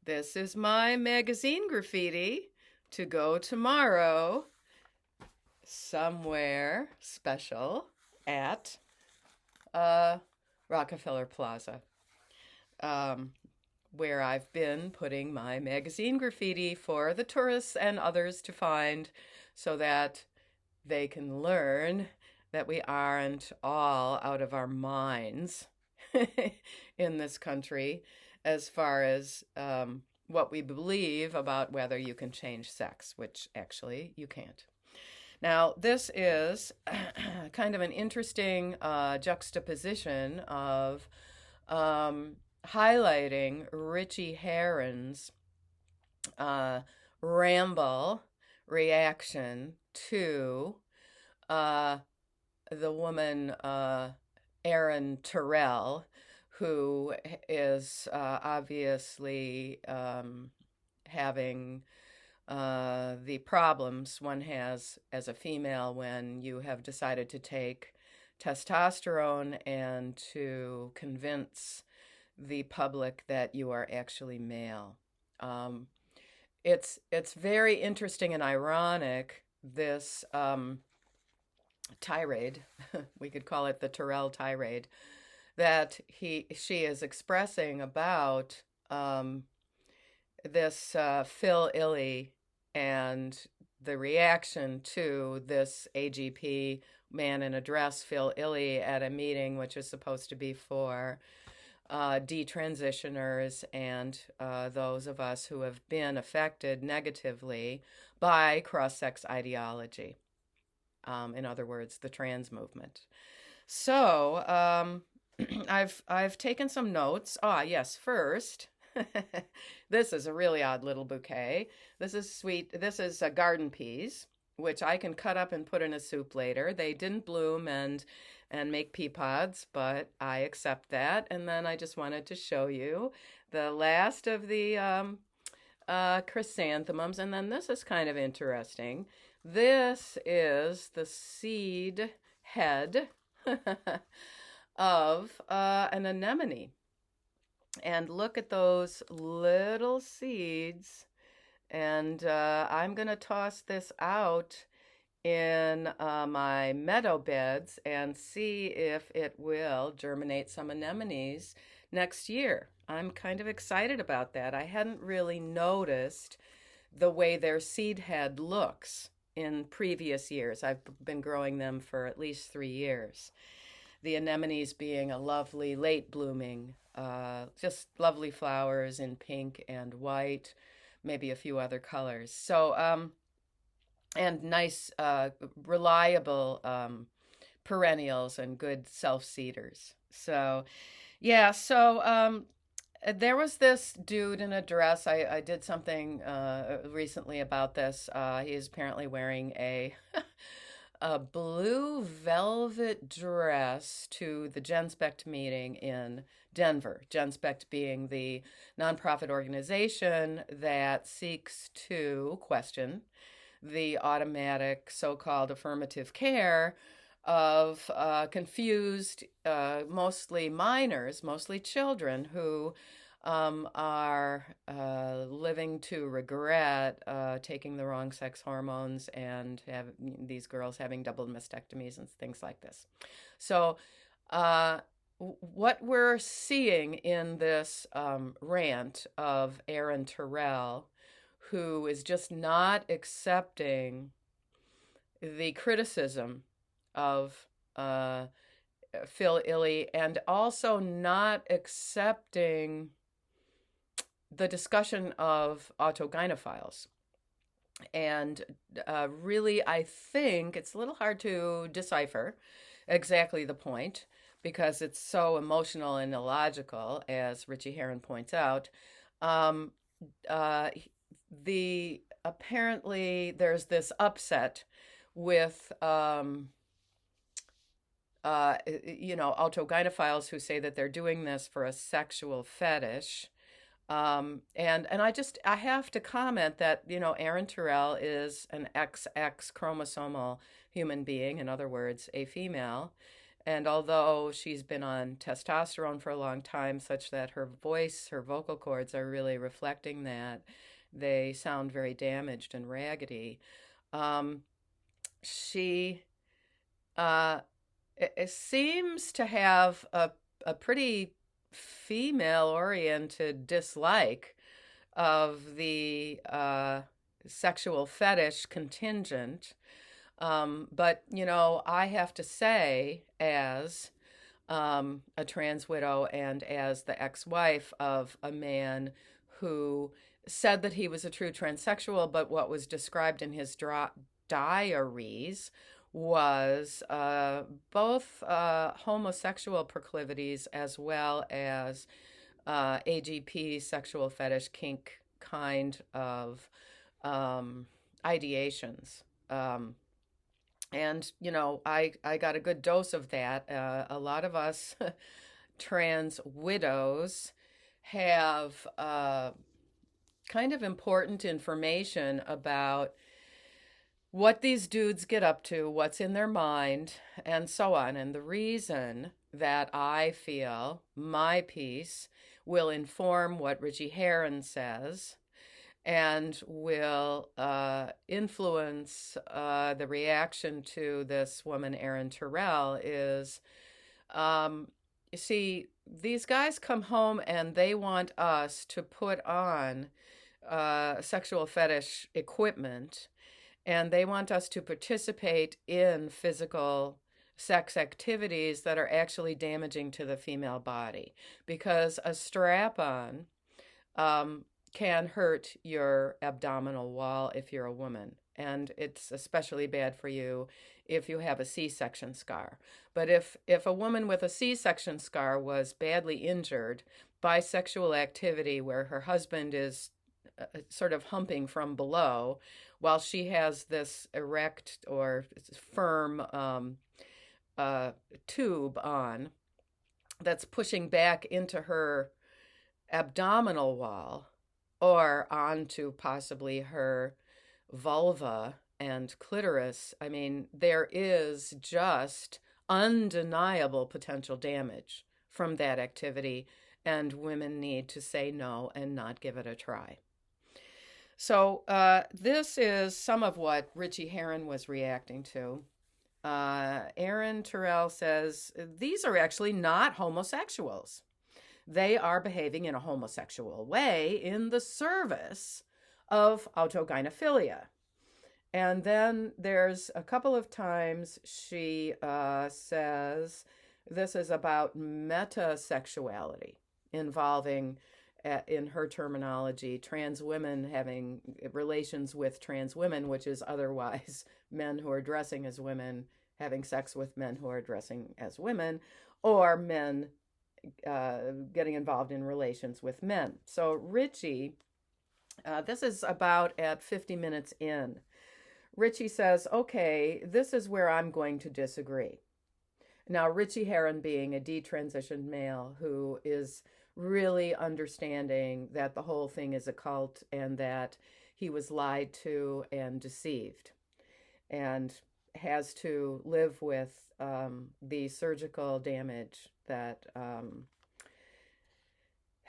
This is my magazine graffiti to go tomorrow somewhere special at uh, Rockefeller Plaza, um, where I've been putting my magazine graffiti for the tourists and others to find so that they can learn that we aren't all out of our minds in this country as far as what we believe about whether you can change sex, which actually you can't. Now, this is kind of an interesting juxtaposition of highlighting Richie Herron's uh, ramble reaction to uh, the woman Aron Terrell, who is obviously having the problems one has as a female when you have decided to take testosterone and to convince the public that you are actually male. It's very interesting and ironic, this tirade, we could call it the Terrell tirade, that she is expressing about this Phil Illy and the reaction to this AGP man in a dress, Phil Illy, at a meeting which is supposed to be for detransitioners and those of us who have been affected negatively by cross-sex ideology. In other words, the trans movement. So I've taken some notes. Yes, first, this is a really odd little bouquet. This is sweet. This is garden peas, which I can cut up and put in a soup later. They didn't bloom and make pea pods, but I accept that. And then I just wanted to show you the last of the chrysanthemums. And then this is kind of interesting. This is the seed head of an anemone. And look at those little seeds. And I'm going to toss this out in my meadow beds and see if it will germinate some anemones next year. I'm kind of excited about that. I hadn't really noticed the way their seed head looks in previous years. I've been growing them for at least 3 years. The anemones being a lovely late blooming, just lovely flowers in pink and white, maybe a few other colors. So, and nice, reliable perennials and good self-seeders. So, yeah, so there was this dude in a dress. I did something recently about this. He is apparently wearing a a blue velvet dress to the GenSpect meeting in Denver. GenSpect being the nonprofit organization that seeks to question the automatic so-called affirmative care of confused, mostly minors, mostly children who are living to regret taking the wrong sex hormones and have these girls having double mastectomies and things like this. So what we're seeing in this rant of Aron Terrell, who is just not accepting the criticism of Phil Illy and also not accepting the discussion of autogynophiles. And really, I think it's a little hard to decipher exactly the point because it's so emotional and illogical, as Richie Herron points out. Apparently there's this upset with autogynophiles who say that they're doing this for a sexual fetish. And I have to comment that, Aron Terrell is an XX chromosomal human being, in other words, a female. And although she's been on testosterone for a long time, such that her voice, her vocal cords are really reflecting that, they sound very damaged and raggedy. Um, she uh, it seems to have a pretty female oriented dislike of the sexual fetish contingent. But, I have to say, as a trans widow and as the ex wife of a man who said that he was a true transsexual, but what was described in his diaries was both homosexual proclivities as well as AGP, sexual fetish, kink kind of ideations. I got a good dose of that. A lot of us trans widows have kind of important information about what these dudes get up to, what's in their mind, and so on. And the reason that I feel my piece will inform what Richie Herron says and will influence the reaction to this woman, Aron Terrell, is you see, these guys come home and they want us to put on sexual fetish equipment, and they want us to participate in physical sex activities that are actually damaging to the female body, because a strap on can hurt your abdominal wall if you're a woman. And it's especially bad for you if you have a C-section scar. But if a woman with a C-section scar was badly injured by sexual activity where her husband is sort of humping from below while she has this erect or firm tube on that's pushing back into her abdominal wall or onto possibly her vulva and clitoris, I mean, there is just undeniable potential damage from that activity, and women need to say no and not give it a try. So this is some of what Richie Herron was reacting to. Aron Terrell says, these are actually not homosexuals. They are behaving in a homosexual way in the service of autogynophilia. And then there's a couple of times she says this is about metasexuality involving, in her terminology, trans women having relations with trans women, which is otherwise men who are dressing as women having sex with men who are dressing as women, or men getting involved in relations with men. So Richie, this is about at 50 minutes in. Richie says, okay, this is where I'm going to disagree. Now, Richie Herron being a detransitioned male who is really understanding that the whole thing is a cult and that he was lied to and deceived and has to live with the surgical damage that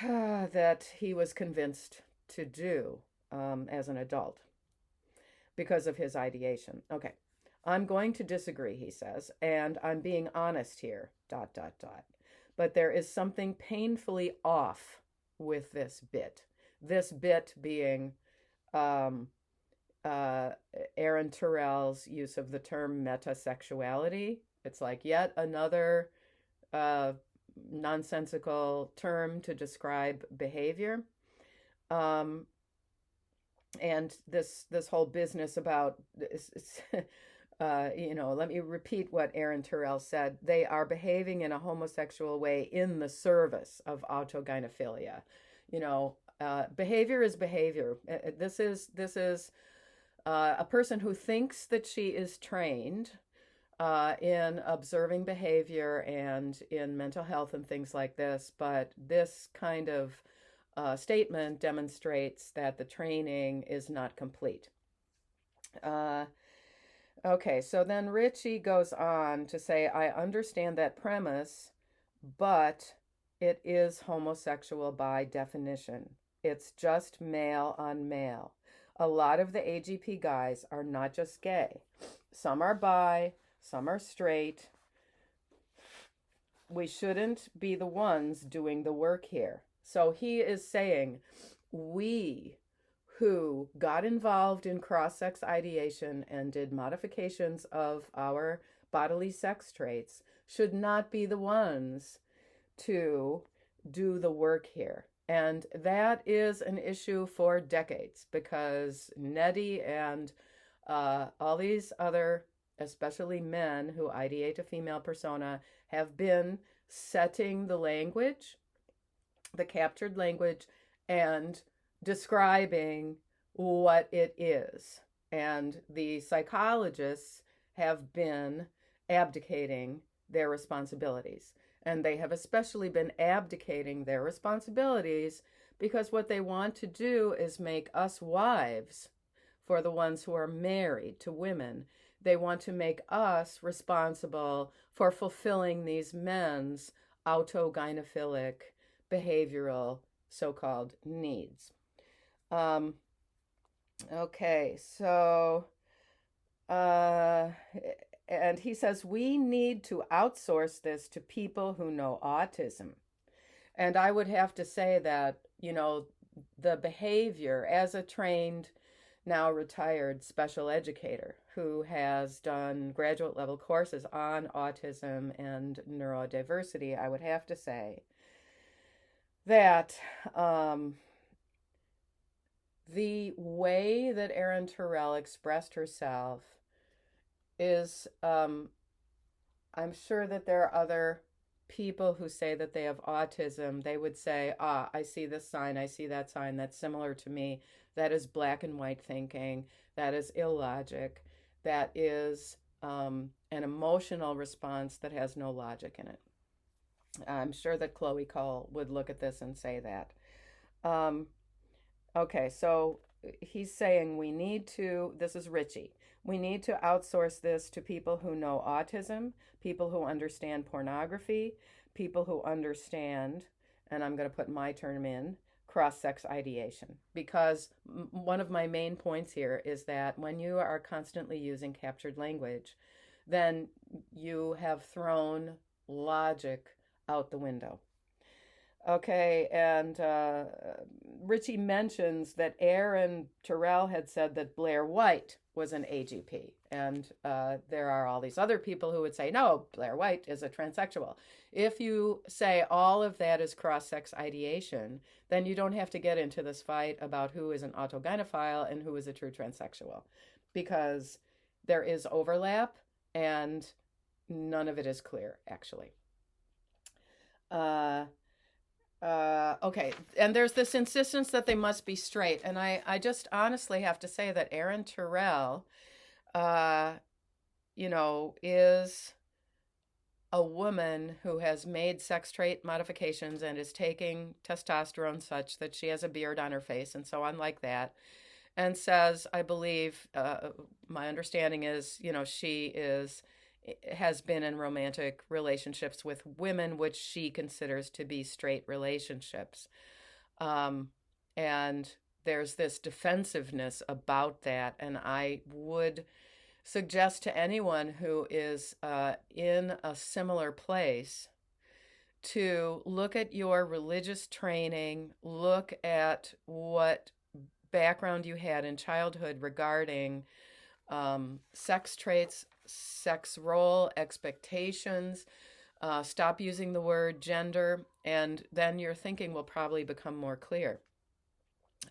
that he was convinced to do as an adult because of his ideation. Okay, I'm going to disagree, he says, and I'm being honest here, ... But there is something painfully off with this bit. This bit being Aron Terrell's use of the term metasexuality. It's like yet another nonsensical term to describe behavior. And this whole business about let me repeat what Aron Terrell said. They are behaving in a homosexual way in the service of autogynophilia. Behavior is behavior. This is a person who thinks that she is trained in observing behavior and in mental health and things like this, but this kind of statement demonstrates that the training is not complete. Okay, so then Richie goes on to say, I understand that premise, but it is homosexual by definition. It's just male on male. A lot of the AGP guys are not just gay. Some are bi, some are straight. We shouldn't be the ones doing the work here. So he is saying, we who got involved in cross sex ideation and did modifications of our bodily sex traits should not be the ones to do the work here. And that is an issue for decades because Nettie and all these other, especially men who ideate a female persona, have been setting the language, the captured language, and describing what it is. And the psychologists have been abdicating their responsibilities. And they have especially been abdicating their responsibilities because what they want to do is make us wives for the ones who are married to women. They want to make us responsible for fulfilling these men's autogynophilic behavioral so-called needs. Um, okay, so, uh, and he says, we need to outsource this to people who know autism. And I would have to say that, the behavior as a trained, now retired special educator who has done graduate level courses on autism and neurodiversity, I would have to say that the way that Aron Terrell expressed herself is, I'm sure that there are other people who say that they have autism. They would say, I see this sign, I see that sign, that's similar to me. That is black and white thinking. That is illogic. That is an emotional response that has no logic in it. I'm sure that Chloe Cole would look at this and say that. Um, Okay, so he's saying this is Richie, we need to outsource this to people who know autism, people who understand pornography, people who understand, and I'm going to put my term in, cross sex ideation. Because one of my main points here is that when you are constantly using captured language, then you have thrown logic out the window. Okay, and Richie mentions that Aron Terrell had said that Blair White was an AGP. And there are all these other people who would say, no, Blair White is a transsexual. If you say all of that is cross sex ideation, then you don't have to get into this fight about who is an autogynophile and who is a true transsexual, because there is overlap and none of it is clear, actually. Uh, okay, and there's this insistence that they must be straight, and I just honestly have to say that Aron Terrell, uh, is a woman who has made sex trait modifications and is taking testosterone such that she has a beard on her face and so on like that, and says, I believe, my understanding is, she has been in romantic relationships with women, which she considers to be straight relationships. Um, and there's this defensiveness about that. And I would suggest to anyone who is in a similar place to look at your religious training, look at what background you had in childhood regarding sex traits, sex role, expectations. Stop using the word gender, and then your thinking will probably become more clear.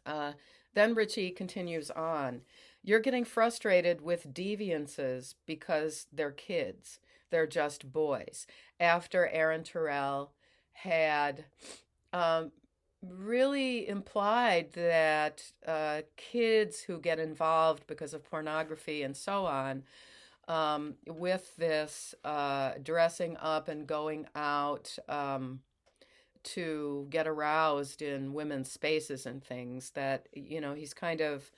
Then Richie continues on. You're getting frustrated with deviances because they're kids. They're just boys. After Aron Terrell had really implied that kids who get involved because of pornography and so on, with this dressing up and going out to get aroused in women's spaces and things, that, he's kind of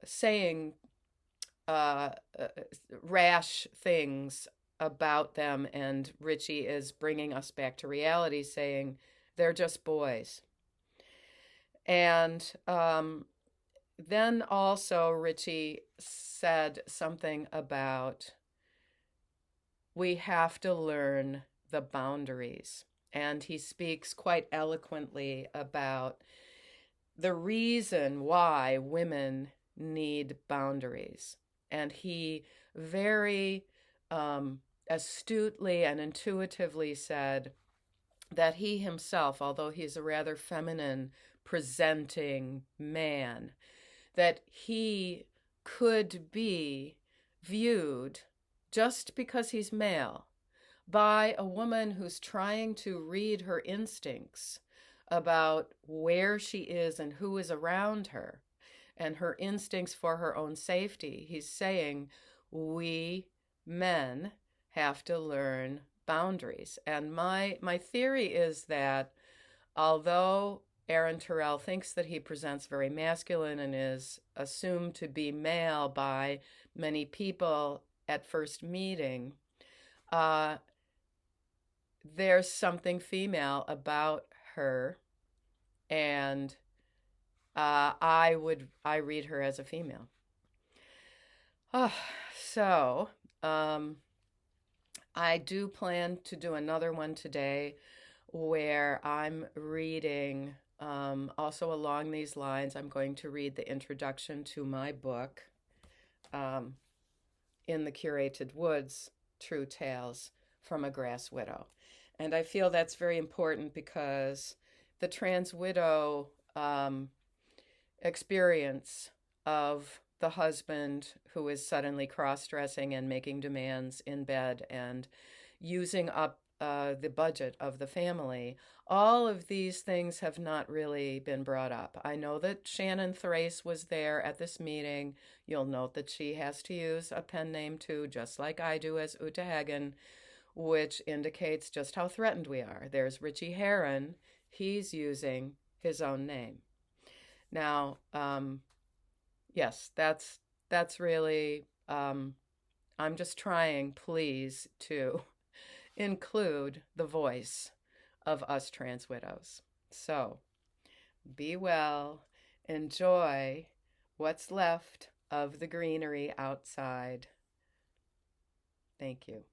saying uh, uh, rash things about them, and Richie is bringing us back to reality, saying they're just boys. And then also Richie said something about we have to learn the boundaries. And he speaks quite eloquently about the reason why women need boundaries. And he very astutely and intuitively said that he himself, although he's a rather feminine presenting man, that he could be viewed just because he's male by a woman who's trying to read her instincts about where she is and who is around her and her instincts for her own safety. He's saying we men have to learn boundaries. And my theory is that although Aron Terrell thinks that he presents very masculine and is assumed to be male by many people at first meeting, uh, there's something female about her, and I read her as a female. Oh, so um, I do plan to do another one today where I'm reading, also along these lines, I'm going to read the introduction to my book, um, In the Curated Woods, True Tales from a Grass Widow. And I feel that's very important because the trans widow experience of the husband who is suddenly cross dressing and making demands in bed and using up the budget of the family. All of these things have not really been brought up. I know that Shannon Thrace was there at this meeting. You'll note that she has to use a pen name too, just like I do as Uta Heggen, which indicates just how threatened we are. There's Richie Herron. He's using his own name. Now, yes, that's really. I'm just trying, please, to include the voice of us trans widows. So, be well, enjoy what's left of the greenery outside. Thank you.